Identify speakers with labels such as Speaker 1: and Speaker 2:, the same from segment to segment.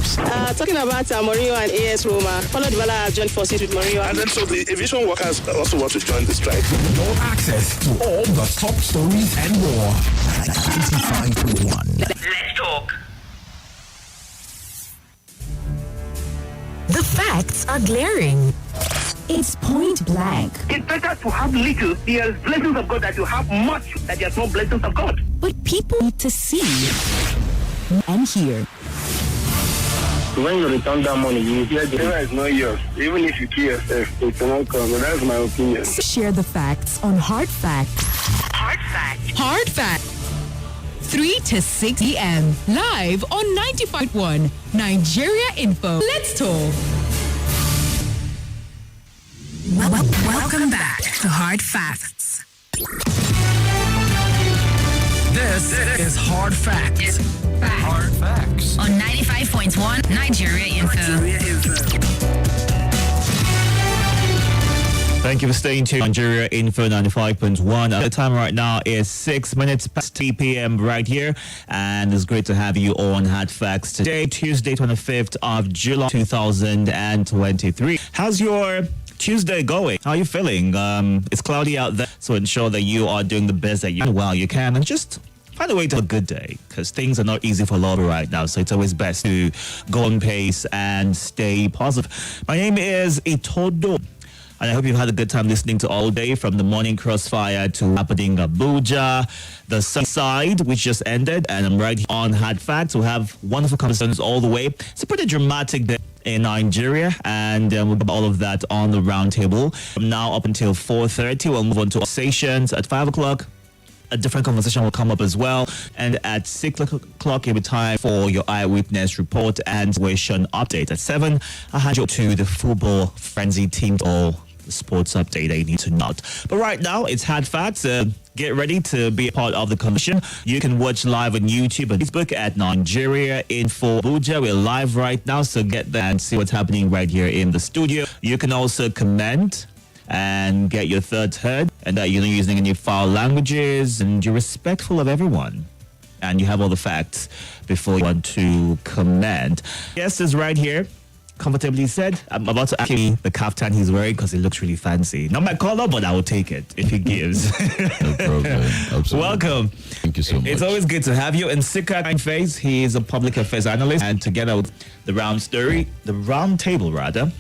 Speaker 1: clubs.
Speaker 2: Talking about Mourinho and AS Roma. Paulo Dybala has joined forces with Mourinho.
Speaker 1: And then so the aviation workers also want to join the strike.
Speaker 3: More access to all the top stories and more. 95.1.
Speaker 4: Let's talk.
Speaker 5: The facts are glaring. It's point blank.
Speaker 6: It's better to have little, there's blessings of God, that you have much, that there's no blessings of God.
Speaker 5: But people need to see and hear.
Speaker 7: When you return that money, you hear the error is not yours. Even if you kill yourself, it will not come. That's my opinion.
Speaker 5: Share the facts on Hard Facts.
Speaker 4: Hard fact.
Speaker 5: Hard Facts. 3 to 6 p.m. Live on 95.1 Nigeria Info. Let's talk. Welcome back to Hard Facts.
Speaker 3: This is Hard Facts. Hard Facts.
Speaker 4: On 95.1 Nigeria Info.
Speaker 8: Thank you for staying tuned. Nigeria Info 95.1. The time right now is 6 minutes past 3 p.m. right here. And it's great to have you on Hard Facts today, Tuesday, 25th of July, 2023. How's your Tuesday going? How are you feeling? It's cloudy out there, so ensure that you are doing the best that you can and just find a way to have a good day, because things are not easy for a lot right now, so it's always best to go on pace and stay positive. My name is Itodo, and I hope you've had a good time listening to all day, from the morning crossfire to happening Abuja, the Sunside, which just ended, and I'm right here on Hard Facts. We'll have wonderful conversations all the way. It's a pretty dramatic day in Nigeria, and we'll have all of that on the Roundtable. From now up until 4:30, we'll move on to conversations. At 5 o'clock, a different conversation will come up as well. And at 6 o'clock, it'll be time for your eyewitness report and situation update. At 7, I'll hand you to the football frenzy team, or the sports update that you need to know. But right now, it's Hard Facts. Get ready to be a part of the conversation. You can watch live on YouTube and Facebook at Nigeria Info Abuja. We're live right now, so get there and see what's happening right here in the studio. You can also comment and get your thoughts heard, and that you're not using any foul languages and you're respectful of everyone. And you have all the facts before you want to comment. Yes, is right here. Comfortably said. I'm about to ask you the kaftan he's wearing because it looks really fancy. Not my color, but I will take it if he gives.
Speaker 9: No problem. Absolutely.
Speaker 8: Welcome.
Speaker 9: Thank you so much.
Speaker 8: It's always good to have you. And Sika Face, he is a public affairs analyst, and together with the Roundtable rather.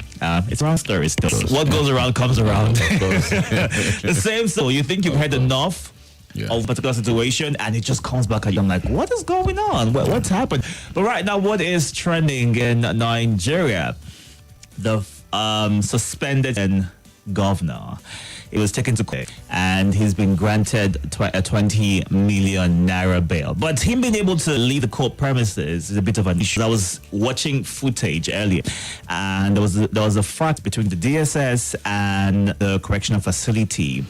Speaker 8: It's Round Story still. What goes around comes around. The same. So you think you've heard enough of a particular situation, and it just comes back at you. I'm like, what is going on? What's happened? But right now, what is trending in Nigeria? The suspended governor. It was taken to court, and he's been granted a 20 million naira bail. But him being able to leave the court premises is a bit of an issue. I was watching footage earlier, and there was a fight between the DSS and the correctional facility.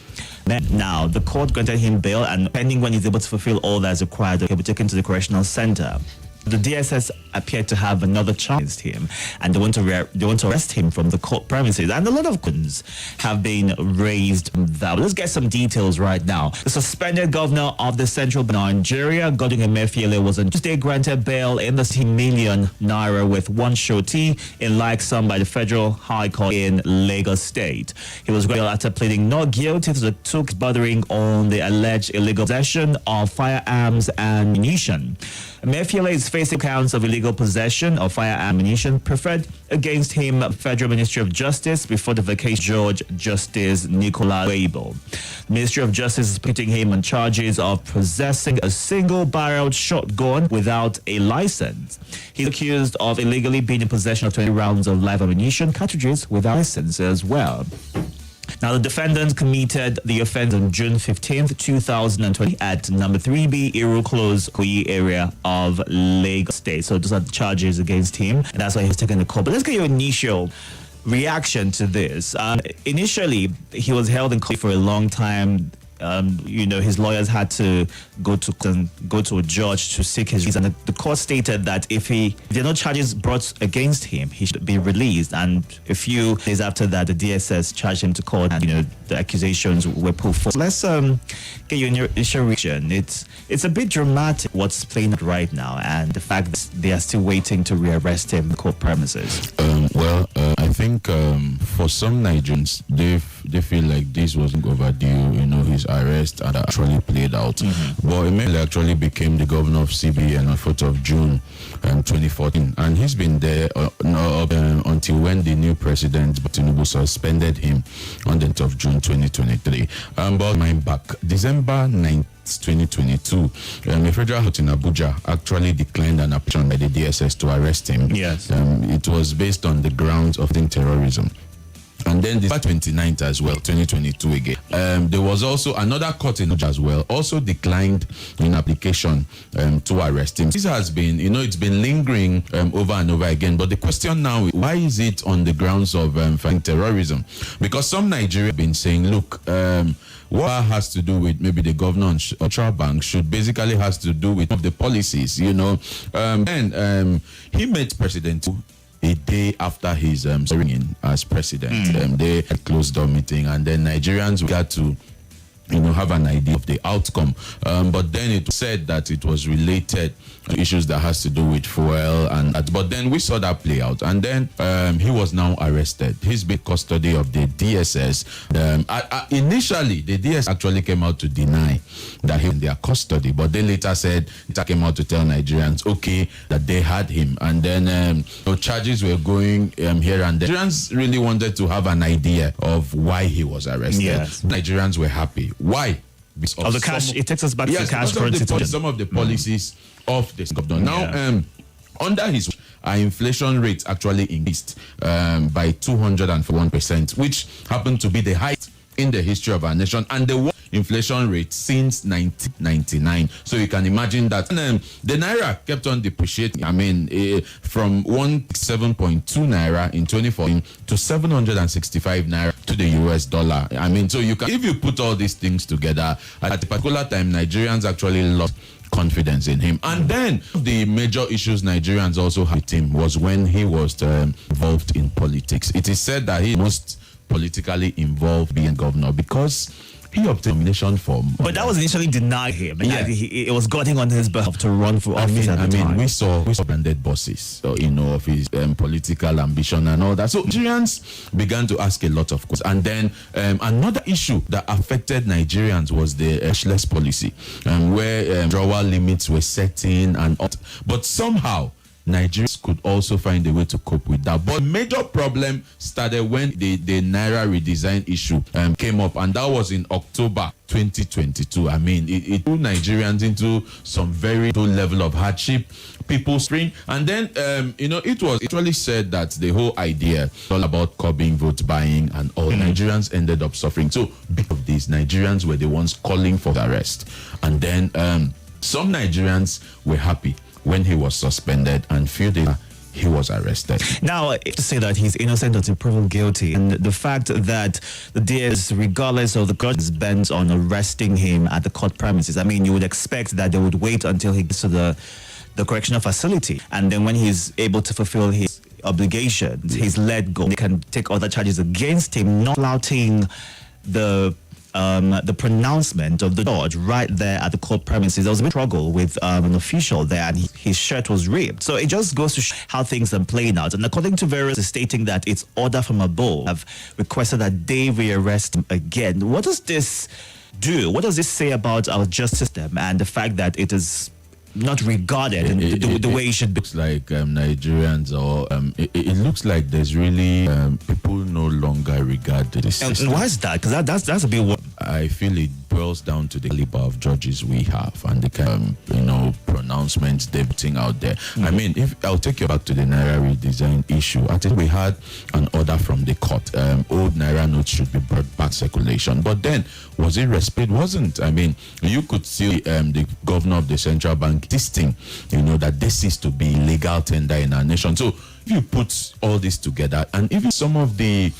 Speaker 8: Now, the court granted him bail, and depending when he's able to fulfill all that's required, he'll be taken to the correctional center. The DSS appeared to have another charge against him, and they want to arrest him from the court premises. And a lot of questions have been raised on that. Let's get some details right now. The suspended governor of the Central Nigeria, Emefiele, was on Tuesday granted bail in the 10 million naira with one surety in like sum by the Federal High Court in Lagos State. He was granted after pleading not guilty to the two bordering on the alleged illegal possession of firearms and ammunition. Emefiele is facing counts of illegal possession of firearm ammunition preferred against him Federal Ministry of Justice before the vacation George Justice Nicola Wable. The Ministry of Justice is putting him on charges of possessing a single-barreled shotgun without a license. He's accused of illegally being in possession of 20 rounds of live ammunition cartridges without license as well. Now, the defendant committed the offense on June 15th, 2020 at number 3B Iru Close, Koyi area of Lagos State. So those are the charges against him, and that's why he was taken to court. But let's get your initial reaction to this. Initially, he was held in court for a long time. his lawyers had to go to a judge to seek his release, and the court stated that if there are no charges brought against him, he should be released. And a few days after that, the DSS charged him to court, and the accusations were put forward. Let's get your initial reaction. It's a bit dramatic what's playing out right now, and the fact that they are still waiting to rearrest him in court premises.
Speaker 9: I think for some Nigerians, they feel like this wasn't overdue. His arrest had actually played out. But Emefiele actually became the governor of CBN on 4th of June 2014, and he's been there until when the new president Tinubu suspended him on the 10th of June 2023. But mind back, December 9th, 2022, a federal court in Abuja actually declined an application by the DSS to arrest him.
Speaker 8: Yes.
Speaker 9: It was based on the grounds of terrorism. And then December 29th as well, 2022 again. There was also another court in Abuja as well, also declined an application to arrest him. This has been, it's been lingering over and over again. But the question now is, why is it on the grounds of fighting terrorism? Because some Nigerians have been saying, look, what has to do with maybe the governor of Central Bank should basically has to do with the policies, and he met President a day after his swearing in as president. They had a closed door meeting, and then Nigerians got to have an idea of the outcome. But then it was said that it was related to issues that has to do with fuel, but then we saw that play out, and then he was now arrested. He's been custody of the DSS. Initially, the DSS actually came out to deny that he was in their custody, but they later said, it came out to tell Nigerians, okay, that they had him, and then charges were going here and there. Nigerians really wanted to have an idea of why he was arrested.
Speaker 8: Yes.
Speaker 9: Nigerians were happy. Why?
Speaker 8: Because of the cash. It takes us back to the cash currency.
Speaker 9: Some of the policies of this governor. Now, under his our inflation rate actually increased by 201%, which happened to be the highest in the history of our nation, and the worst inflation rate since 1999. So you can imagine that. The naira kept on depreciating. From 17.2 naira in 2014 to 765 naira to the US dollar. So you can, if you put all these things together, at a particular time, Nigerians actually lost confidence in him. And then the major issues Nigerians also had with him was when he was involved in politics. It is said that he was politically involved being governor because he obtained nomination form. But
Speaker 8: that was initially denied him. Yeah. It was gotten on his behalf to run for office at the time.
Speaker 9: We saw branded bosses, of his political ambition and all that. So Nigerians began to ask a lot of questions. And then another issue that affected Nigerians was the cashless policy, where withdrawal limits were set in but somehow Nigerians could also find a way to cope with that. But major problem started when the Naira redesign issue came up, and that was in October 2022. It threw Nigerians into some very low level of hardship. People spring, and then it was actually said that the whole idea was all about curbing vote buying, and all Nigerians ended up suffering. So because of this, Nigerians were the ones calling for the arrest, and then some Nigerians were happy when he was suspended, and few days he was arrested.
Speaker 8: Now, to say that he's innocent until proven guilty, and the fact that the DS, regardless of the court, is bent on arresting him at the court premises, you would expect that they would wait until he gets to the correctional facility, and then when he's able to fulfill his obligations, he's let go. They can take other charges against him, not flouting the pronouncement of the judge right there at the court premises. There was a bit of struggle with an official there, and his shirt was ripped. So it just goes to show how things are playing out. And according to various, stating that it's order from above have requested that they rearrest him again. What does this do? What does this say about our justice system and the fact that it is not regarded in the way it should be?
Speaker 9: Looks like Nigerians, or it looks like there's really people no longer regard the system.
Speaker 8: And why is that? Because that's a bit what
Speaker 9: I feel it boils down to the caliber of judges we have and the kind of pronouncements they're putting out there. If I'll take you back to the Naira redesign issue, I think we had an order from the court. Old Naira notes should be brought back circulation, but then was it respected? Wasn't. You could see the governor of the central bank insisting, that this is to be legal tender in our nation. So if you put all this together, and even some of the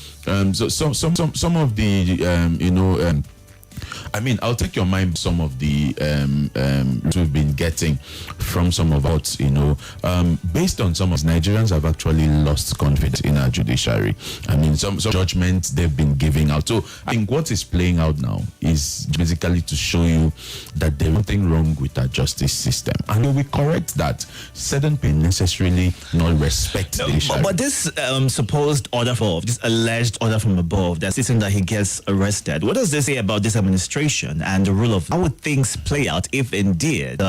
Speaker 9: I mean, I'll take your mind some of the we've been getting from some of us, based on some of Nigerians have actually lost confidence in our judiciary. I mean, some judgments they've been giving out. So I think what is playing out now is basically to show you that there's nothing wrong with our justice system. And we correct that. Certain people necessarily not respect the judiciary.
Speaker 8: But this supposed order this alleged order from above that's saying that he gets arrested. What does this say about this administration and the rule of how would things play out if indeed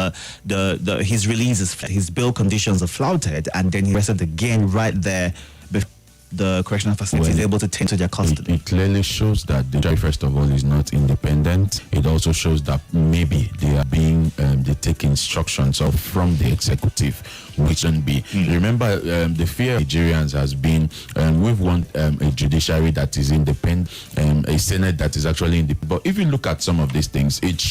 Speaker 8: his release his bail conditions are flouted and then he's arrested again right there before the correctional facility is able to take to their custody?
Speaker 9: It clearly shows that the judge, first of all, is not independent. It also shows that maybe they are being they take instructions from the executive, which shouldn't be. Remember, the fear of Nigerians has been we've want a judiciary that is independent, a senate that is actually independent. But if you look at some of these things, it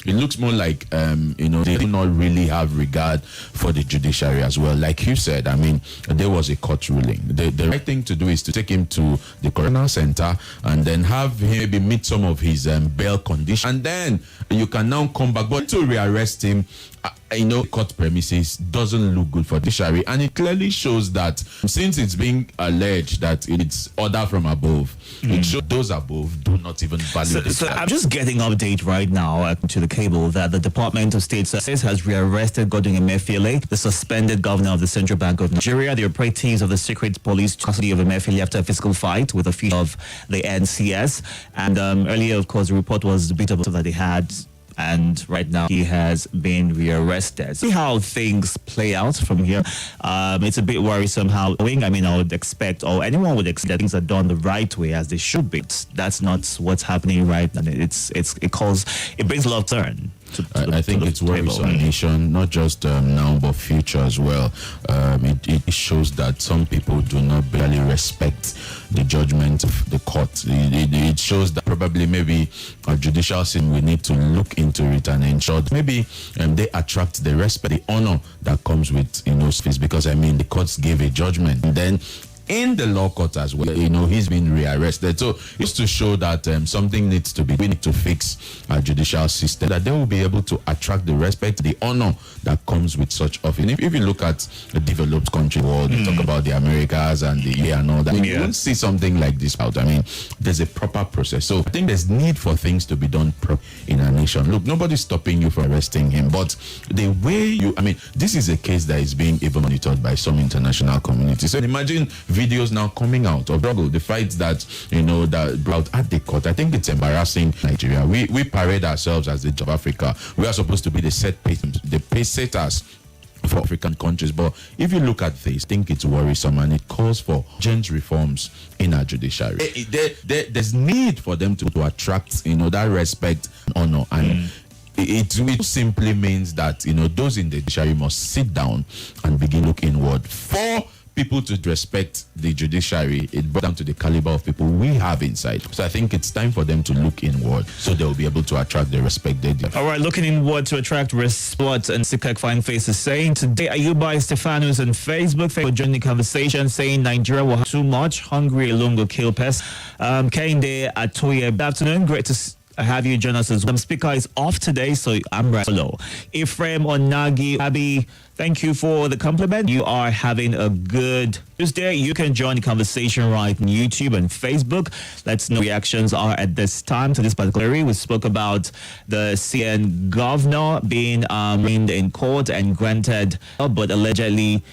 Speaker 9: looks more like they do not really have regard for the judiciary as well. Like you said, I mean, there was a court ruling. The right thing to do is to take him to the correctional center and then have him maybe meet some of his bail conditions, and then you can now come back. But to rearrest him, court premises doesn't look good for the judiciary, and it clearly shows that since it's being alleged that it's order from above, it shows those above do not even value the
Speaker 8: So I'm just getting update right now to the cable that the Department of State Services has rearrested Godwin Emefiele, the suspended governor of the Central Bank of Nigeria. The operatives of the secret police custody of Emefiele after a physical fight with officials of the NCS. And earlier, of course, the report was a bit of that they had. And right now he has been rearrested. See how things play out from here. It's a bit worrisome how I mean, I would expect, or anyone would expect, that things are done the right way as they should be. That's not what's happening right now. It brings a lot of turn.
Speaker 9: I think it's worries our nation, not just now but future as well. It shows that some people do not barely respect the judgment of the court. It shows that probably maybe our judicial system, we need to look into it and ensure that maybe they attract the respect, the honor that comes with space. Because I mean, the courts gave a judgment, and then in the law court as well, he's been rearrested. So it's to show that something needs to be. We need to fix our judicial system, that they will be able to attract the respect, the honor that comes with such office. If you look at the developed country world, you talk about the Americas and the EU and all that, you won't see something like this out. I mean, there's a proper process. So I think there's need for things to be done in our nation. Look, nobody's stopping you from arresting him, but the way this is a case that is being even monitored by some international community. So imagine videos now coming out of the fights that that brought at the court. I think it's embarrassing. Nigeria, we parade ourselves as the Judge of Africa. We are supposed to be the pace setters for African countries. But if you look at this, I think it's worrisome, and it calls for urgent reforms in our judiciary. There's need for them to attract that respect, honor, and it simply means that those in the judiciary must sit down and begin to look inward. For people to respect the judiciary, it brought down to the caliber of people we have inside. So I think it's time for them to look inward so they'll be able to attract the respect they deserve.
Speaker 8: All right, looking inward to attract respect, and Sikak Fine Face is saying today, Ayuba Stefanos on Facebook for joining the conversation, saying Nigeria will have too much, hungry alone will kill pests. Kende Atoye, good afternoon, great to have you join us as well. Speaker is off today, so I'm right below. Ephraim Onagi Abi, thank you for the compliment. You are having a good Tuesday. You can join the conversation right on YouTube and Facebook. Let's know reactions are at this time to this particular area. We spoke about the CN governor being arraigned in court and granted, but allegedly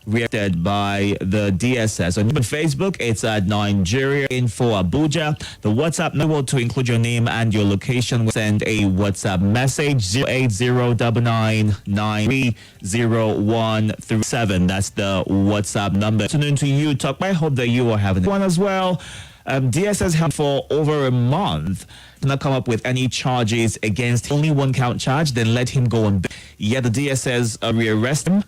Speaker 8: reacted by the DSS. On Facebook, it's at Nigeria Info Abuja. The WhatsApp number to include your name and your location. Send a WhatsApp message 08099301337. That's the WhatsApp number. Tune in to you talk. I hope that you are having one as well. DSS held for over a month to not come up with any charges against only one count charge, then let him go on bail. Yet the DSS rearrest him.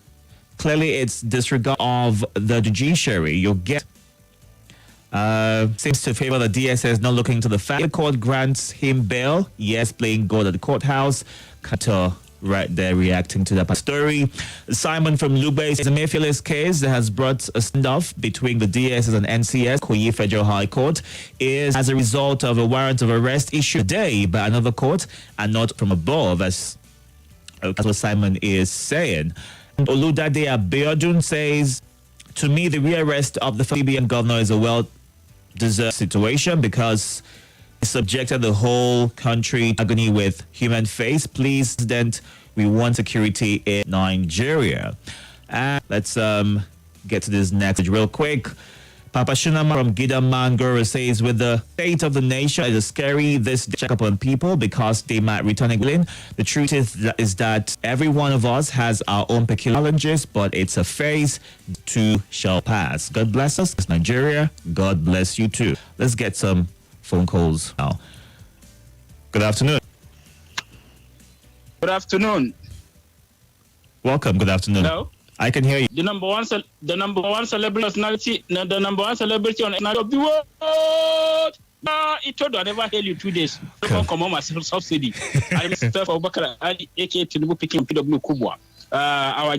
Speaker 8: Clearly, it's disregard of the judiciary. You'll get seems to favor the DSS not looking to the fact the court grants him bail. Yes, playing God at the courthouse. Kato right there reacting to that story. Simon from Lube says Emefiele's case that has brought a standoff between the DSS and NCS, Koyi Federal High Court, is as a result of a warrant of arrest issued today by another court and not from above, as that's what Simon is saying. Oludade Abiodun says, to me, the rearrest of the Libyan governor is a well-deserved situation because it subjected the whole country to agony with human face. Please, President, we want security in Nigeria. And let's get to this next real quick. Papa Shunama from Gidamangoro says, with the state of the nation, it is scary this check up on people because they might return again. The truth is that every one of us has our own peculiar challenges, but it's a phase. Too shall pass. God bless us. It's Nigeria. God bless you too. Let's get some phone calls now. Good afternoon.
Speaker 10: Good afternoon.
Speaker 8: Welcome. Good afternoon.
Speaker 10: Hello.
Speaker 8: I can hear you.
Speaker 10: The number one celebrity personality, the number one celebrity on the world. Itodo, I never heard you 2 days. Come on, my subsidy. I'm Mr. Obakara, aka Tinubu picking PW Kubwa. Our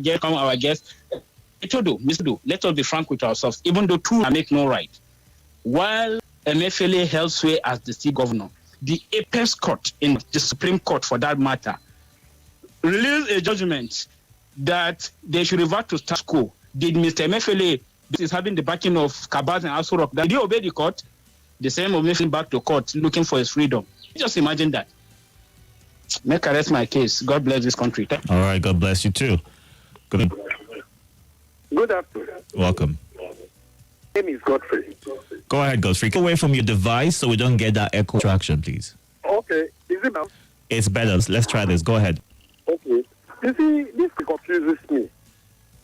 Speaker 10: guest. Itodo, Mr. Do, let us be frank with ourselves. Even though two make no right. While Emefiele held sway as the state governor, the apex court in the Supreme Court, for that matter, released a judgment that they should revert to status quo. Did Mr. Emefiele, this is having the backing of Kabaz and ASUU, did he obey the court? The same Emefiele back to court looking for his freedom. Just imagine that. Make I rest my case. God bless this country.
Speaker 8: All right, God bless you too. Good
Speaker 6: afternoon.
Speaker 8: Welcome.
Speaker 6: My name is Godfrey.
Speaker 8: Go ahead, Godfrey. Get away from your device so we don't get that echo traction, please.
Speaker 6: Okay. Is it now?
Speaker 8: It's better. Let's try this. Go ahead.
Speaker 6: Okay. You see, this confuses me.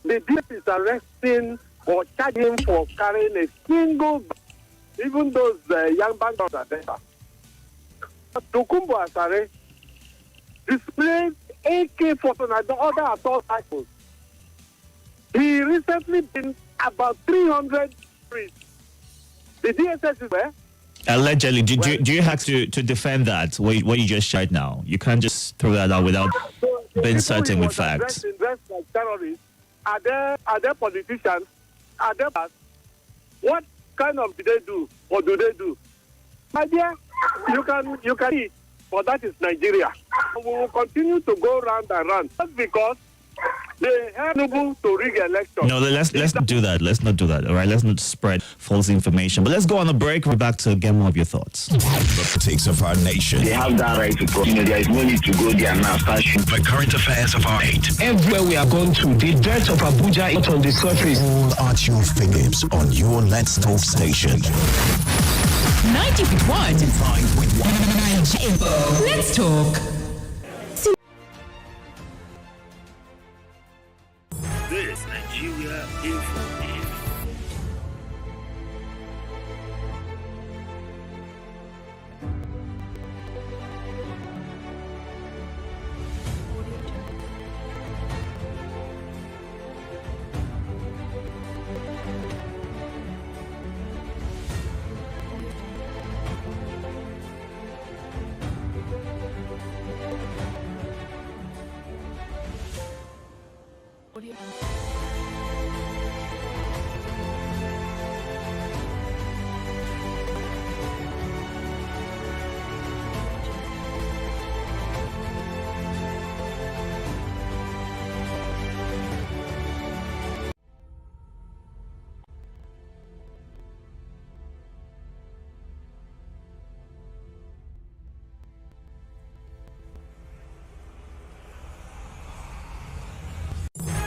Speaker 6: The DSS is arresting or charging for carrying a single gun, even those young bandits are there. Tokumbo Asare displayed AK-49 and other assault rifles. He recently been about 300 streets. The DSS is where?
Speaker 8: Allegedly, do you have to defend that, what you just shared now? You can't just throw that out without being certain with facts.
Speaker 6: Dressed like terrorists, are there politicians? Are there? What kind of do they do? Or do they do? My dear, you can eat, but that is Nigeria. We will continue to go round and round just because they have Tinubu to rig election.
Speaker 8: No, let's not do that. Let's not do that. All right, let's not spread false information. But let's go on a break. We're back to get more of your thoughts.
Speaker 3: The politics of our nation.
Speaker 7: They have that right to go. There is no need to go there now.
Speaker 3: The current affairs of our state.
Speaker 11: Everywhere we are going to, the death of Abuja is on the surface.
Speaker 3: All at your fingertips on your Let's Talk station.
Speaker 5: 95.1. Let's talk.
Speaker 1: This Nigeria Info.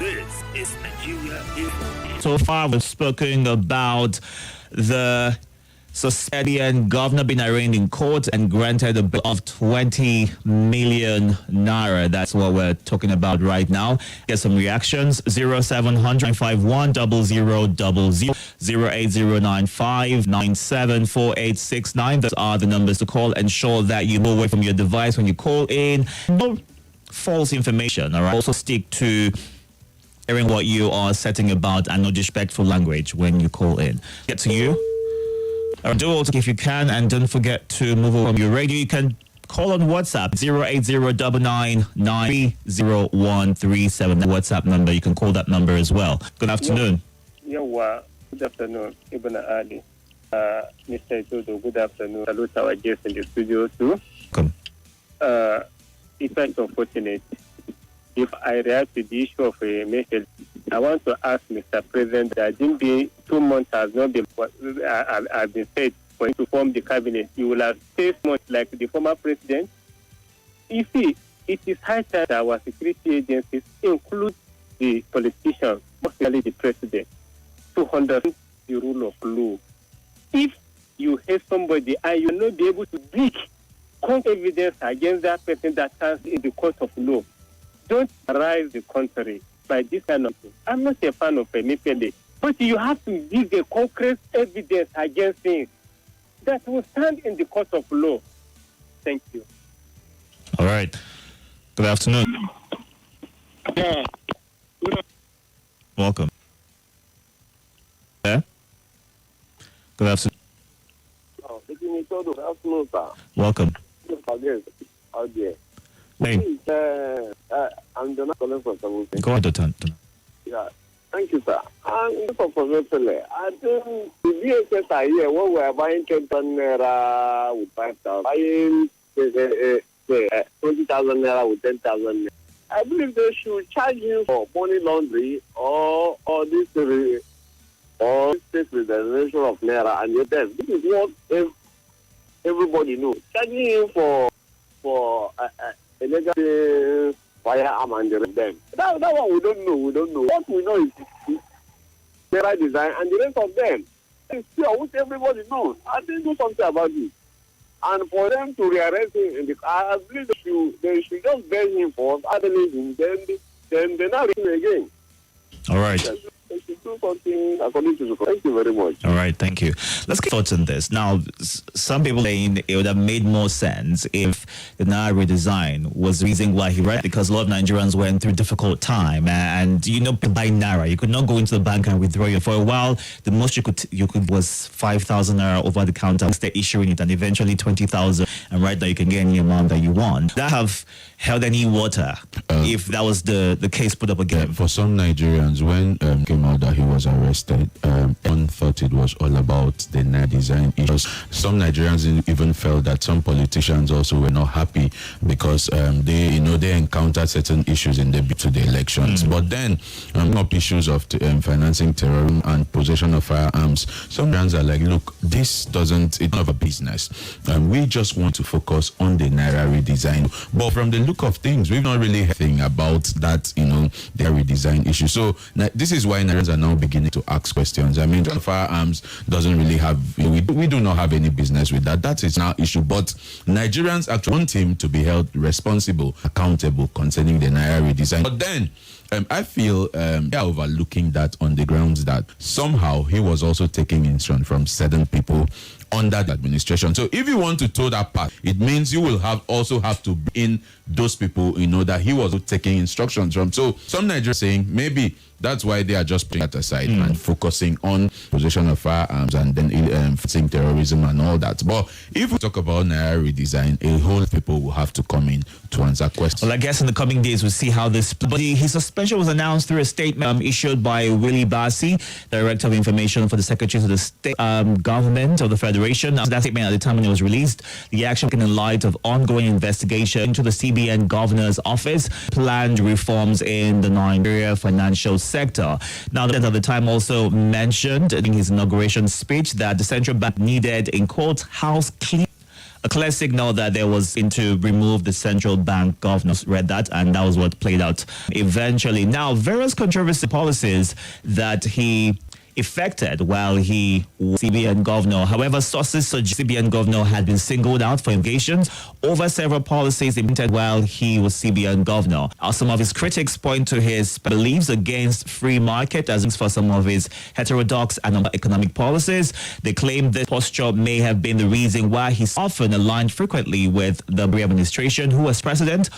Speaker 1: This is Nigeria Info.
Speaker 8: So far, we've spoken about the Subsidy governor being arraigned in court and granted a bill of 20 million naira. That's what we're talking about right now. Get some reactions. 0700 51 0000 08095974869. Those are the numbers to call. Ensure that you move away from your device when you call in. No false information. All right. Also stick to hearing what you are setting about and no disrespectful language when you call in. Get to you. Do also if you can, and don't forget to move away from your radio. You can call on WhatsApp 08099930137. The WhatsApp number. You can call that number as well. Good afternoon.
Speaker 6: Good afternoon, Ibn Ali. Mr. Itodo, good afternoon. Salute our guests in the studio too.
Speaker 8: Welcome.
Speaker 6: It's quite unfortunate. If I react to the issue of Emefiele, I want to ask Mr. President that didn't be 2 months has not been has been said for him to form the cabinet. You will have 6 months like the former president. You see, it is high time that our security agencies include the politicians, mostly the president, to understand the rule of law. If you hate somebody and you will not be able to dig evidence against that person that stands in the court of law, don't rise the contrary by this kind of thing. I'm not a fan of Emefiele, but you have to dig a concrete evidence against him that will stand in the court of law. Thank you.
Speaker 8: All right. Good afternoon.
Speaker 6: Yeah.
Speaker 8: Welcome. Yeah? Good afternoon.
Speaker 6: Good afternoon, sir.
Speaker 8: Welcome. Hey.
Speaker 6: I'm Jonathan calling from Samuel.
Speaker 8: Go on, Dr.
Speaker 6: Yeah. Thank you, sir. And for Emefiele, I think the VSS are here when we are buying 10 naira with 5,000, buying 20,000 naira with 10,000 naira. I believe they should charge you for money laundry or this state reservation of naira and your debt. This is what everybody knows. Charging you for illegal firearm and the them. That one we don't know. We don't know. What we know is naira design and the rest of them. It's still which everybody knows. I think do something about it. And for them to rearrest him, I believe they should just ban him for idling him, then they not him again.
Speaker 8: All right.
Speaker 6: They should do something according to the. Thank you very much.
Speaker 8: All right, thank you. Let's get thoughts on this. Now, some people saying it would have made more sense if the Naira redesign was the reason why he ran, because a lot of Nigerians went through a difficult time, and to buy Naira, you could not go into the bank and withdraw it. For a while, the most you could was 5,000 Naira over the counter. They're issuing it, and eventually 20,000, and right now you can get any amount that you want. That have held any water if that was the case put up again?
Speaker 9: For some Nigerians, when came out that he was arrested, one thought it was all about the Naira design issues. Some Nigerians even felt that some politicians also were not happy because they encountered certain issues in the to the elections. But then, up issues of financing terrorism and possession of firearms, some Nigerians are like, look, it's not a business. We just want to focus on the Naira redesign. But from the look of things, we've not really heard anything about that, the redesign issue. So this is why Nigerians are now beginning to ask questions. I mean, firearms doesn't really have, we do not have any business with that. That is now issue. But Nigerians actually want him to be held responsible, accountable concerning the Naira redesign. But then, I feel they are overlooking that on the grounds that somehow he was also taking instruction from certain people under the administration. So if you want to toe that path, it means you will also have to bring in those people, that he was taking instructions from. So some Nigerians saying maybe that's why they are just putting that aside and focusing on possession of firearms and then fighting terrorism and all that. But if we talk about Naira redesign, a whole people will have to come in to answer questions.
Speaker 8: Well, I guess in the coming days we'll see how this. But his suspension was announced through a statement issued by Willie Bassi, Director of Information for the Secretary of the State Government of the Federation. Now, that statement at the time when it was released, the action came in light of ongoing investigation into the CBN Governor's Office, planned reforms in the Nigeria financial sector. Now, the at the time also mentioned in his inauguration speech that the central bank needed, in quotes, house clean. A clear signal that there was to remove the central bank governors. Read that, and that was what played out eventually. Now, various controversial policies that he effected while he was CBN governor. However, sources suggest CBN governor had been singled out for allegations over several policies implemented while he was CBN governor. Some of his critics point to his beliefs against free market as for some of his heterodox and economic policies. They claim this posture may have been the reason why he's often aligned frequently with the Buhari administration, who was president,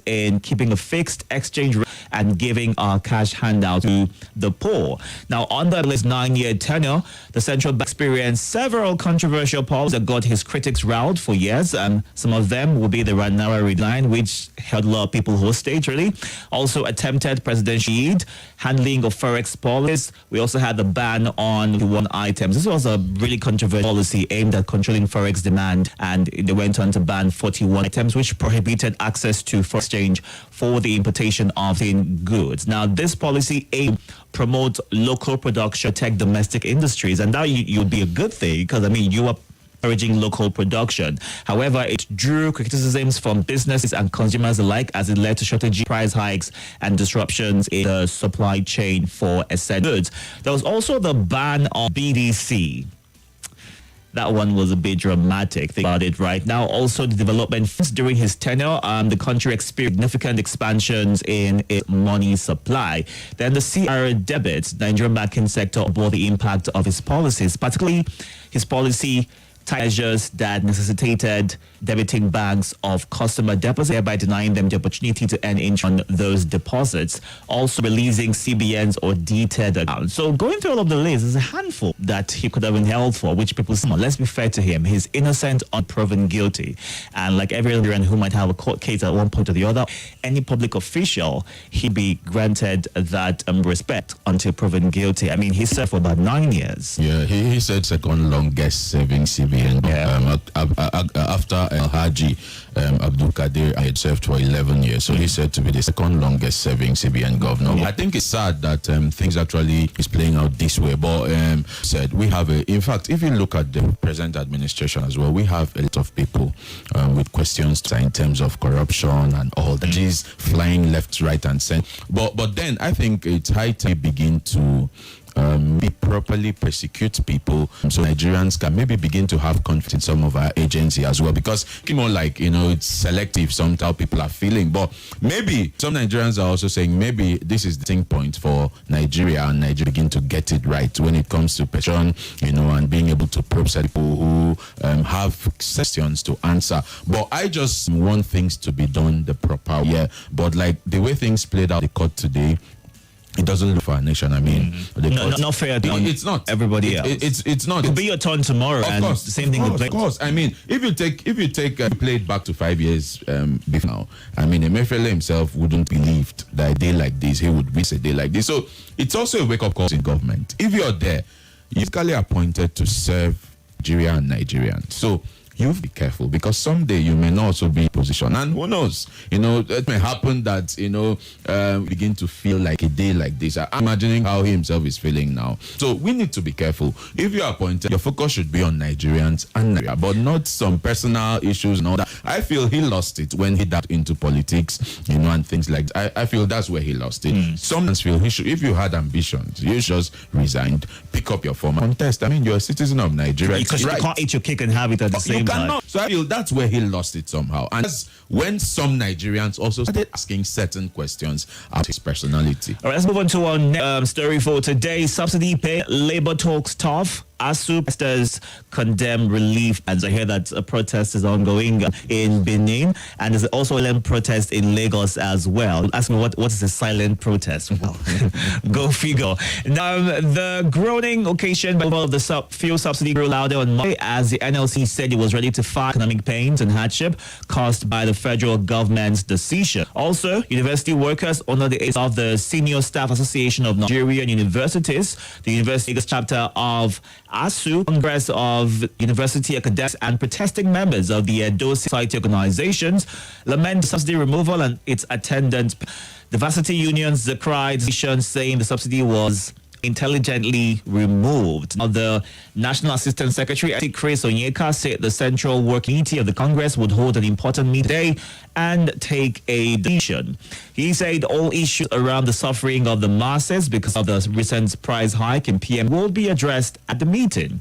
Speaker 8: in keeping a fixed exchange rate and giving cash handout to the poor. Now, on the list Tinubu's 9-year tenure, the central bank experienced several controversial policies that got his critics riled for years. Some of them will be the Naira redesign, which held a lot of people hostage, really. Also attempted presidential aid, handling of forex policies. We also had the ban on one items. This was a really controversial policy aimed at controlling forex demand, and they went on to ban 41 items, which prohibited access to foreign exchange for the importation of goods. Now, this policy aimed promote local production, protect domestic industries, and that would be a good thing because, I mean, you are encouraging local production. However, it drew criticisms from businesses and consumers alike as it led to shortage, price hikes, and disruptions in the supply chain for essential goods. There was also the ban on BDC. That one was a bit dramatic. Think about it right now. Also, the development during his tenure, the country experienced significant expansions in its money supply. Then the CR debit, Nigerian banking sector, bore the impact of his policies, particularly his policy measures that necessitated debiting banks of customer deposits, thereby denying them the opportunity to earn interest on those deposits. Also releasing CBNs or deterred accounts. So going through all of the list, there's a handful that he could have been held for, which people say, let's be fair to him. He's innocent unproven guilty. And like every other who might have a court case at one point or the other, any public official, he'd be granted that respect until proven guilty. I mean, he served for about 9 years.
Speaker 9: Yeah, he said second longest serving CBN. After El Haji Abdul Kadir had served for 11 years, so he said to be the second longest serving CBN governor. I think it's sad that things actually is playing out this way, but said we have in fact, if you look at the present administration as well, we have a lot of people with questions in terms of corruption and all that is flying left, right, and center. But then I think it's high time we begin to be properly persecute people so Nigerians can maybe begin to have confidence in some of our agency as well, because more like, it's selective sometimes people are feeling, but maybe some Nigerians are also saying maybe this is the thing point for Nigeria, and Nigeria begin to get it right when it comes to person, and being able to probe people who have questions to answer. But I just want things to be done the proper way. But like the way things played out in the court today, it doesn't look for our nation. I mean,
Speaker 8: not fair.
Speaker 9: It's not
Speaker 8: everybody else.
Speaker 9: It's not.
Speaker 8: It'll be your turn tomorrow, and the same thing.
Speaker 9: Of course. I mean, if you take play it back to 5 years before now, I mean, Emefiele himself wouldn't believed that a day like this he would miss a day like this. So it's also a wake up call in government. If you're there, you're physically appointed to serve Nigeria and Nigerians. So you have to be careful, because someday you may not also be in position, and who knows, it may happen that begin to feel like a day like this. I'm imagining how he himself is feeling now. So we need to be careful. If you are appointed, your focus should be on Nigerians and Nigeria, but not some personal issues and all that. I feel he lost it when he got into politics, and things like that. I feel that's where he lost it. Some feel he should, if you had ambitions, you just resigned, pick up your former contest. I mean, you're a citizen of Nigeria,
Speaker 8: because you can't eat your cake and have it at the same time.
Speaker 9: So I feel that's where he lost it somehow. And that's when some Nigerians also started asking certain questions about his personality.
Speaker 8: All right, let's move on to our next story for today. Subsidy pay, labor talks tough. ASUU protesters condemn relief, and I hear that a protest is ongoing in Benin, and there's also a protest in Lagos as well. Ask me what is a silent protest? Well, go figure. Now, the groaning occasion by the fuel subsidy grew louder on Monday as the NLC said it was ready to fight economic pains and hardship caused by the federal government's decision. Also, university workers under the aid of the Senior Staff Association of Nigerian Universities, the University chapter of ASUU, Congress of University Academics, and protesting members of the Edo Society organizations lament the subsidy removal and its attendant. The varsity unions decried the decision, saying the subsidy was intelligently removed. Now, the National Assistant Secretary, Chris Onyeka, said the Central Working Committee of the Congress would hold an important meeting today and take a decision. He said all issues around the suffering of the masses because of the recent price hike in PM will be addressed at the meeting.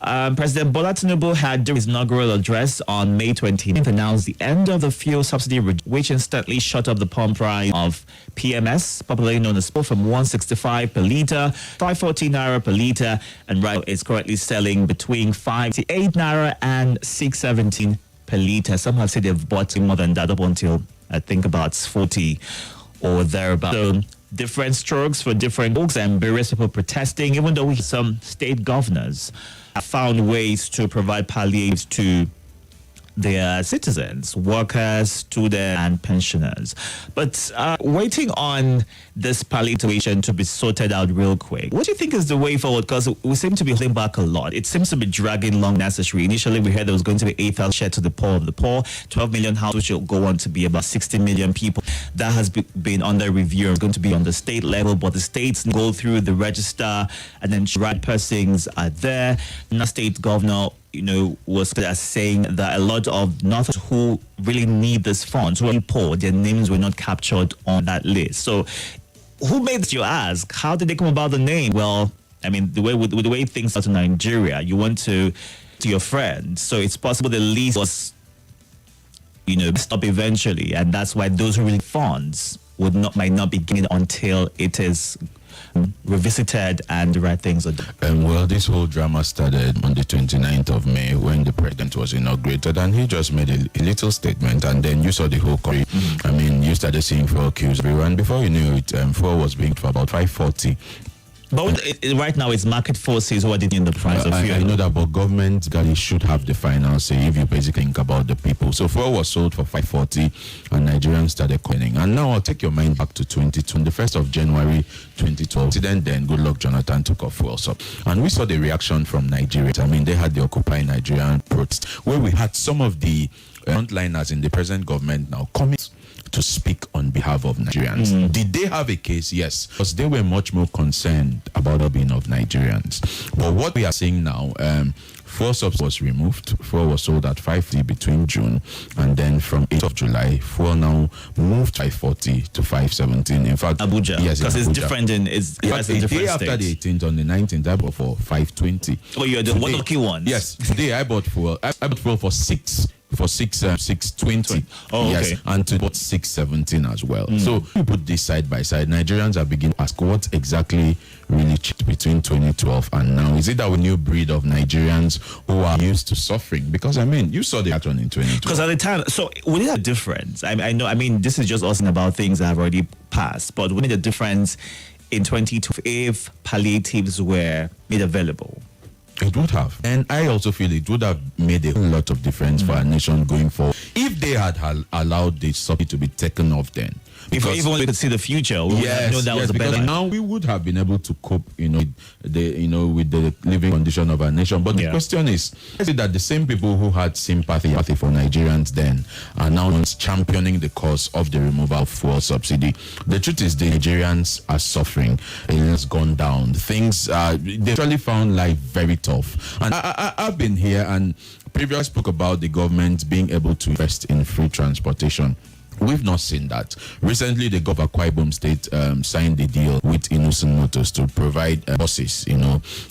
Speaker 8: President Bola Tinubu had, during his inaugural address on May 29th, announced the end of the fuel subsidy, which instantly shot up the pump price of PMS, popularly known as from 165 per litre, 540 naira per litre, and right now it's currently selling between 58 naira and 617 per litre. Some have said they've bought more than that up until I think about 40 or thereabouts. So different strokes for different folks and various people protesting, even though some state governors have found ways to provide palliatives to their citizens, workers, students, and pensioners. But waiting on this palliative situation to be sorted out real quick, what do you think is the way forward? Because we seem to be holding back a lot. It seems to be dragging long necessary. Initially, we heard there was going to be 8,000 shared to the poor of the poor, 12 million households, which will go on to be about 60 million people. That has been under review. It's going to be on the state level, but the states go through the register, and then right persons are there. Now, state governor was saying that a lot of Northerners who really need this funds, who are poor, their names were not captured on that list. So who made this, you ask? How did they come about the name? Well, I mean, the way things are in Nigeria, you want to your friend. So it's possible the list was, stop eventually. And that's why those who really funds might not be getting it until it is revisited and the right things are done.
Speaker 9: Well, this whole drama started on the 29th of May when the president was inaugurated, and he just made a little statement, and then you saw the whole country. I mean, you started seeing fuel queues everywhere, and before you knew it, fuel was being for about 540.
Speaker 8: But right now, it's market forces who are determining the price of fuel.
Speaker 9: I know that, but government should have the final say if you basically think about the people. So fuel was sold for 540, and Nigerians started complaining. And now I'll take your mind back to 2020, the 1st of January 2012. President then, Goodluck Jonathan, took off fuel. And we saw the reaction from Nigeria. I mean, they had the Occupy Nigerian protest, where we had some of the frontliners in the present government now coming to speak on behalf of Nigerians. Did they have a case? Yes, because they were much more concerned about the being of Nigerians. But what we are seeing now, fuel subsidy was removed. Fuel was sold at 550 between June, and then from 8th of July, fuel now moved 540 to 517. In fact,
Speaker 8: Abuja,
Speaker 9: yes,
Speaker 8: because it's different in
Speaker 9: a day after the 18th, on the 19th, I bought for 520.
Speaker 8: Oh, you're the one lucky ones.
Speaker 9: Yes, today I bought fuel. I bought fuel for 620.
Speaker 8: Oh,
Speaker 9: yes,
Speaker 8: okay.
Speaker 9: and to put 617 as well. So we put this side by side. Nigerians are beginning to ask what exactly really changed between 2012 and now. Is it our new breed of Nigerians who are used to suffering? Because I mean, you saw the action in 2012.
Speaker 8: Because at the time, so we need a difference. I know. I mean, this is just us about things that have already passed, but we need a difference in 2012 if palliatives were made available.
Speaker 9: It would have. And I also feel it would have made a lot of difference for our nation going forward if they had allowed the subsidy to be taken off then.
Speaker 8: Because even we could see the future, we would know that was a better.
Speaker 9: Now we would have been able to cope, with the living condition of our nation. But the question is that the same people who had sympathy for Nigerians then are now championing the cause of the removal of fuel subsidy. The truth is, the Nigerians are suffering. It has gone down. Things they actually found life very tough. And I've been here and previously spoke about the government being able to invest in free transportation. We've not seen that. Recently, the governor of Akwa Ibom State signed a deal with Inusun Motors to provide buses,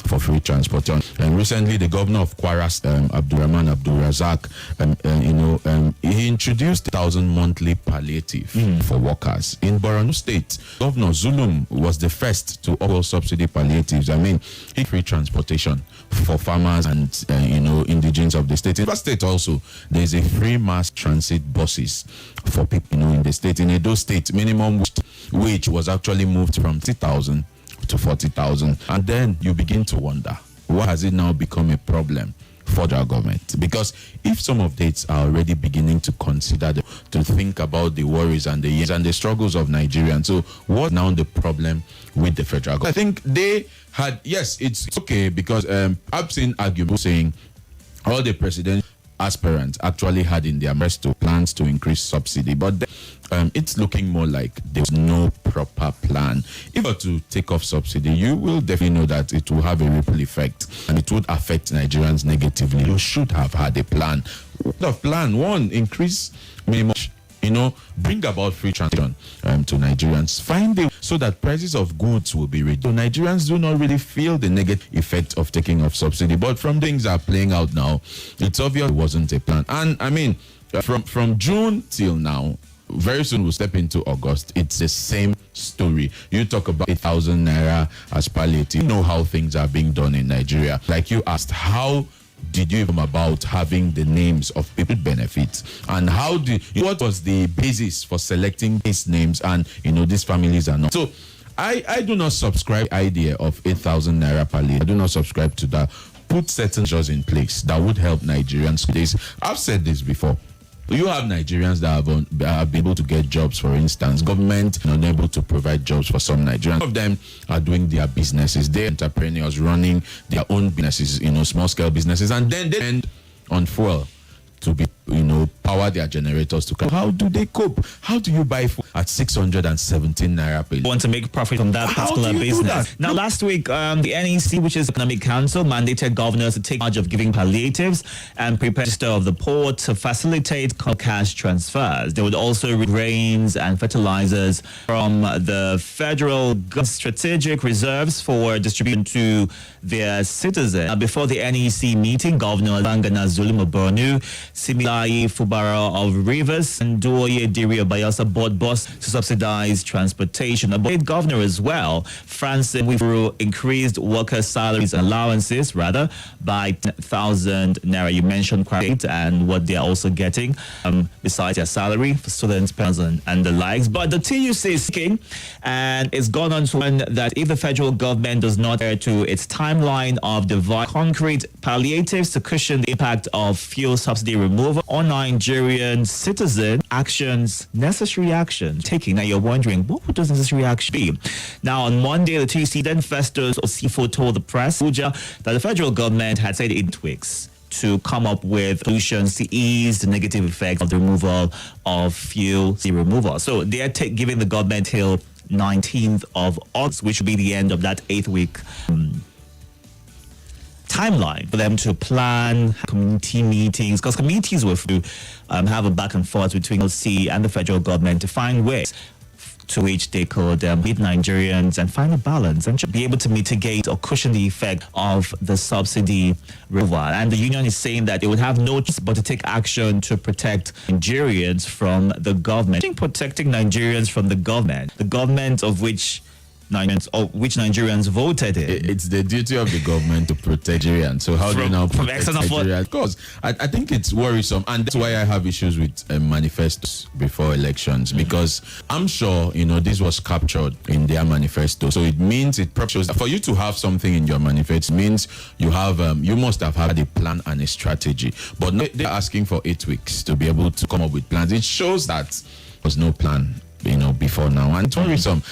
Speaker 9: for free transportation. And recently, the governor of Kwara, Abdurrahman Abdulrazak, he introduced 1,000 monthly palliative for workers in Borno State. Governor Zulum was the first to offer subsidy palliatives. I mean, free transportation for farmers and indigenes of the state. In that state also, there is a free mass transit buses for people in the state. In Edo State, minimum wage was actually moved from 30,000 to 40,000. And then you begin to wonder, why has it now become a problem for the government? Because if some of states are already beginning to consider to think about the worries and the years and the struggles of Nigerians, so what now the problem with the federal government? I think they had, yes, it's okay, because I've seen arguments saying all the presidential aspirants actually had in their manifesto plans to increase subsidy, but it's looking more like there's no proper plan. If you were to take off subsidy, you will definitely know that it will have a ripple effect and it would affect Nigerians negatively. You should have had a plan. The plan one, increase minimum, bring about free transportation to Nigerians. Find a so that prices of goods will be reduced. So Nigerians do not really feel the negative effect of taking off subsidy. But from things that are playing out now, it's obvious it wasn't a plan. And I mean, from June till now, very soon we'll step into August. It's the same story. You talk about 8,000 naira as palliative. You know how things are being done in Nigeria. Like you asked, how did you come about having the names of people benefits, and what was the basis for selecting these names, and these families are not? So I do not subscribe to the idea of 8,000 naira per litre. I do not subscribe to that. Put certain measures in place that would help Nigerians. I've said this before. You have Nigerians that have been able to get jobs, for instance. Government unable to provide jobs for some Nigerians. Some of them are doing their businesses. They're entrepreneurs running their own businesses, small-scale businesses. And then they end on fuel to be, power their generators to come. How do they cope? How do you buy food at 617 naira per litre?
Speaker 8: Want to make profit from that particular business. Now, last week, the NEC, which is Economic Council, mandated governors to take charge of giving palliatives and prepare register of the poor to facilitate cash transfers. They would also read grains and fertilizers from the federal strategic reserves for distribution to their citizens. Now, before the NEC meeting, Governor Bangana Zulum Bornu, Similai Fubara of Rivers, and Duoye Diri of Bayelsa bought bus to subsidize transportation. The governor as well, Francis Wifuru, increased worker salaries and allowances, by 10,000 naira. You mentioned quite and what they're also getting besides their salary for students, parents, and the likes. But the TUC is seeking, and it's gone on to warn that if the federal government does not adhere to its timeline of divine concrete palliatives to cushion the impact of fuel subsidy removal on Nigerian citizen necessary action taking. Now you're wondering, what would those necessary action be? Now on Monday, the TUC then Festus Osifo told the press Abuja that the federal government had said in 8 weeks to come up with solutions to ease the negative effects of the removal of fuel removal. So they're giving the government till 19th of August, which will be the end of that 8-week timeline for them to plan community meetings, because communities will have a back and forth between LC and the federal government to find ways to which they could meet Nigerians and find a balance and be able to mitigate or cushion the effect of the subsidy removal. And the union is saying that it would have no choice but to take action to protect Nigerians from the government. Protecting Nigerians from the government of which Nigerians voted in.
Speaker 9: It's the duty of the government to protect Nigerians. So how do you now protect Nigerians? Because I think it's worrisome, and that's why I have issues with manifestos before elections, because I'm sure this was captured in their manifesto. So it means it shows that for you to have something in your manifesto means you have you must have had a plan and a strategy. But now they're asking for 8 weeks to be able to come up with plans. It shows that there was no plan before now. And it's worrisome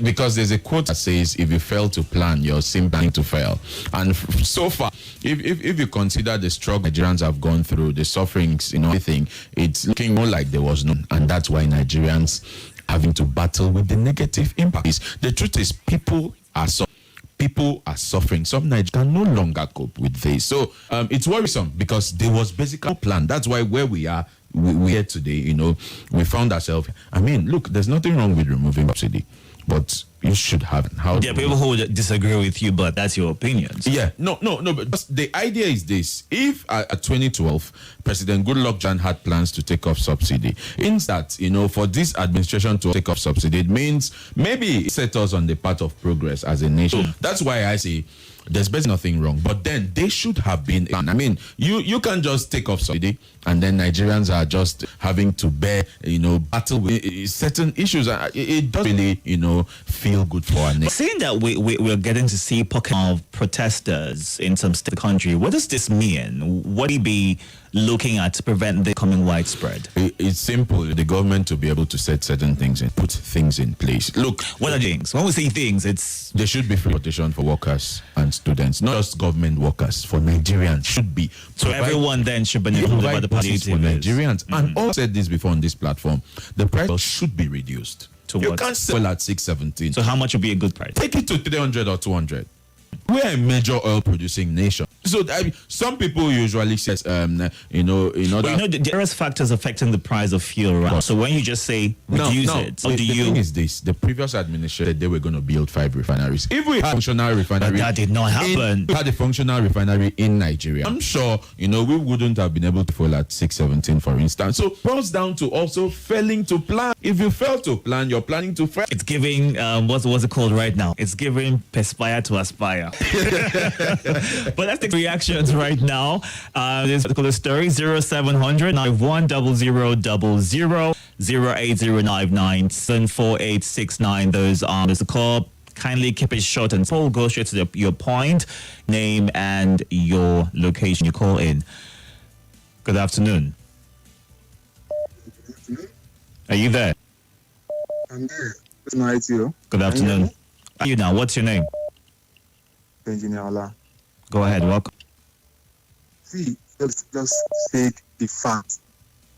Speaker 9: because there's a quote that says, if you fail to plan, you're simply planning to fail. And so far, if you consider the struggle Nigerians have gone through, the sufferings, everything, it's looking more like there was none. And that's why Nigerians having to battle with the negative impacts. The truth is, people are suffering. Some Nigerians can no longer cope with this. So it's worrisome because there was basically no plan. That's why where we are, we're here today, we found ourselves. I mean, look, there's nothing wrong with removing subsidy, but you should have it.
Speaker 8: There are people who would disagree with you, but that's your opinions.
Speaker 9: Yeah, no, but the idea is this. If at 2012, President Goodluck Jan had plans to take off subsidy, in that, for this administration to take off subsidy, it means maybe it set us on the path of progress as a nation. That's why I say there's basically nothing wrong. But then they should have been. I mean, you can just take off subsidy, and then Nigerians are just having to bear, battle with certain issues. It doesn't really, feel good for our nation.
Speaker 8: Saying that we're getting to see pockets of protesters in some state of the country, what does this mean? What would he be looking at to prevent the coming widespread?
Speaker 9: It's simple. The government to be able to set certain things and put things in place. Look,
Speaker 8: what are things? When we say things, it's
Speaker 9: there should be free transportation for workers and students, not just government workers. For Nigerians, should be.
Speaker 8: So everyone then should benefit by the palliative
Speaker 9: for Nigerians. And all said this before on this platform, the price should be reduced. You can't sell at 617.
Speaker 8: So how much would be a good price?
Speaker 9: Take it to 300 or 200. We're a major oil producing nation. So some people usually says, there
Speaker 8: are factors affecting the price of fuel, right? So when you just say reduce it,
Speaker 9: the thing is this: the previous administration said they were going to build 5 refineries. If we had a functional refinery,
Speaker 8: but that did not happen.
Speaker 9: We had a functional refinery in Nigeria. I'm sure we wouldn't have been able to fall at 617, for instance. So it boils down to also failing to plan. If you fail to plan, you're planning to fail.
Speaker 8: It's giving what's it called right now? It's giving perspire to aspire. But let's take reactions right now. This particular story, 0700 910000. 08099748869. Those are the call. Kindly keep it short and full. Go straight to your point, name, and your location you call in. Good afternoon. Are you there?
Speaker 12: I'm there. Good night to you.
Speaker 8: Good afternoon. Are you now? What's your name?
Speaker 12: Engineer Ola.
Speaker 8: Go ahead. Welcome.
Speaker 12: See, just state the facts.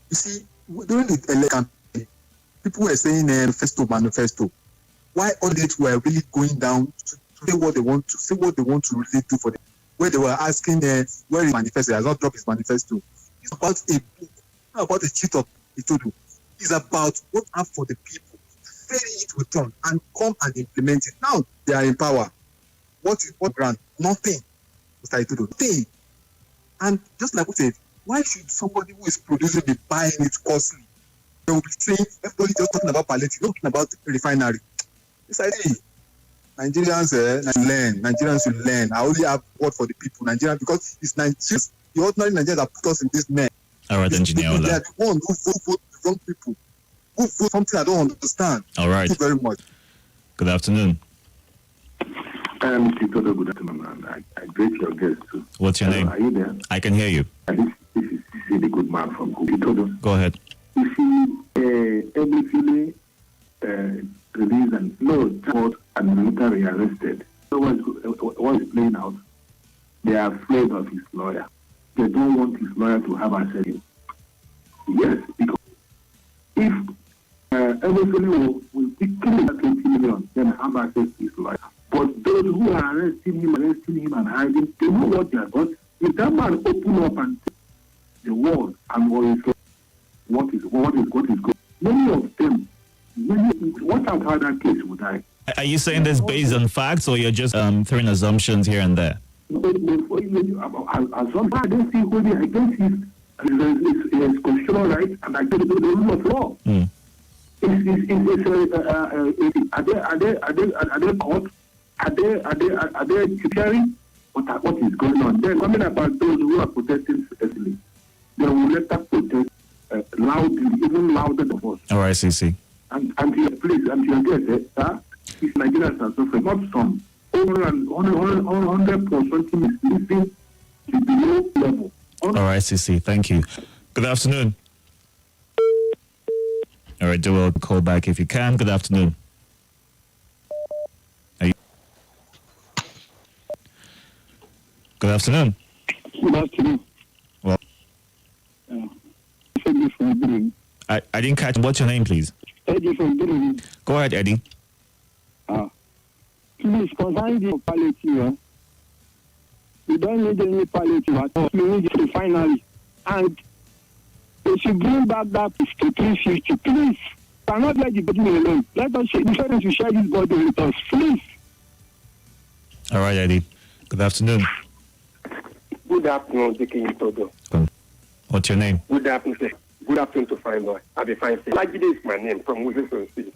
Speaker 12: You see, during the election, people were saying manifesto. Why audits were really going down to say what they want to really do for them? Where they were asking where is manifesto? He has not dropped his manifesto. It's about a book, not about a cheat of Itodo. It's about what have for the people. Say it with them and come and implement it. Now they are in power. What grant? Nothing. Mr. Itodo. Nothing. And just like we said, why should somebody who is producing be buying it costly? They will be saying everybody just talking about palliative, not talking about refinery. It's like, hey, Nigerians should learn. I only have word for the people. Nigerians, because it's Nigerians, the ordinary Nigerians that put us in this mess.
Speaker 8: All right, Engineer Ola.
Speaker 12: They are the ones who vote the wrong people. Who vote something I don't understand.
Speaker 8: All right.
Speaker 12: Thank you very much.
Speaker 8: Good afternoon.
Speaker 7: Itodo, good afternoon, and I greet your guest too.
Speaker 8: What's your name?
Speaker 7: Are you there?
Speaker 8: I can hear you.
Speaker 7: This is the good man from Itodo.
Speaker 8: Go ahead.
Speaker 7: You see, Emefiele released and court and military arrested. So what's playing out? They are afraid of his lawyer. They don't want his lawyer to have access to him. Yes, because if Emefiele will be killing that 20 million, then have access to his lawyer. But those who are arresting him and hiding, they know what they are doing. If that man open up and tell the world and what is good, many of them, what out how that case would die.
Speaker 8: Are you saying this based on facts, or you're just throwing assumptions here and there?
Speaker 7: Assumptions, I don't see who they against his constitutional rights and I don't know the rule of law. Are they court? Are they judiciary? What is going on? Then coming about those who are protesting seriously, they will let us protest loudly, even louder than us.
Speaker 8: All right, CC.
Speaker 7: And please, and your guest, if Nigerians are suffering, not some, 100% is living to below level.
Speaker 8: All right, CC. Thank you. Good afternoon. All right, do a call back if you can. Good afternoon. Good afternoon.
Speaker 13: Good afternoon.
Speaker 8: Well, I didn't catch. What's your name, please?
Speaker 13: Eddie from Birmingham.
Speaker 8: Go ahead, Eddie.
Speaker 13: Please, concerning the palliative, we don't need any palliative at all. We need it refinery. And they should bring back that to 350. Please, cannot let the body alone. Let us share, the parents will share this body with us. Please.
Speaker 8: All right, Eddie. Good afternoon.
Speaker 14: Good afternoon, Itodo.
Speaker 8: What's your name?
Speaker 14: Good afternoon, sir. Good afternoon to Fine Boy. I'll be fine, sir. Lagide is my name from Wilson City.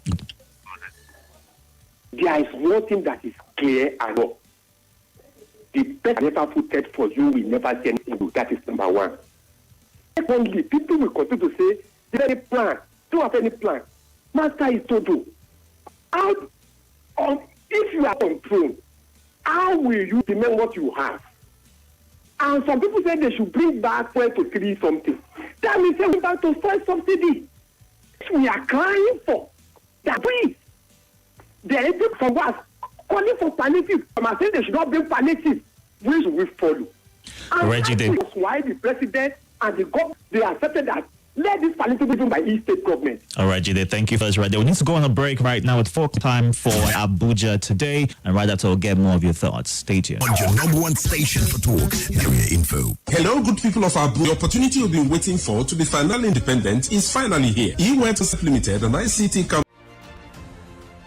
Speaker 14: There is nothing that is clear at all. The best never voted for you will never see anything good. That is number one. Secondly, people will continue to say, there is any plan. Don't have any plan. Master Itodo, if you are on throne, how will you demand what you have? And some people say they should bring back 12 to 3 something. That means they back to first subsidy. We are crying for that. Please, there is people from us calling for palliative. I'm saying they should not bring palliative. We should follow. And that's why the president and the government, they accepted that. Let this palliative be done by each state government.
Speaker 8: All right, Jide, thank you for this right there. We need to go on a break right now. It's time for Abuja today. And right after, we'll get more of your thoughts. Stay tuned.
Speaker 3: On your number one station for talk, area info.
Speaker 15: Hello, good people of Abuja. The opportunity you've been waiting for to be finally independent is finally here. eWent Limited, an ICT company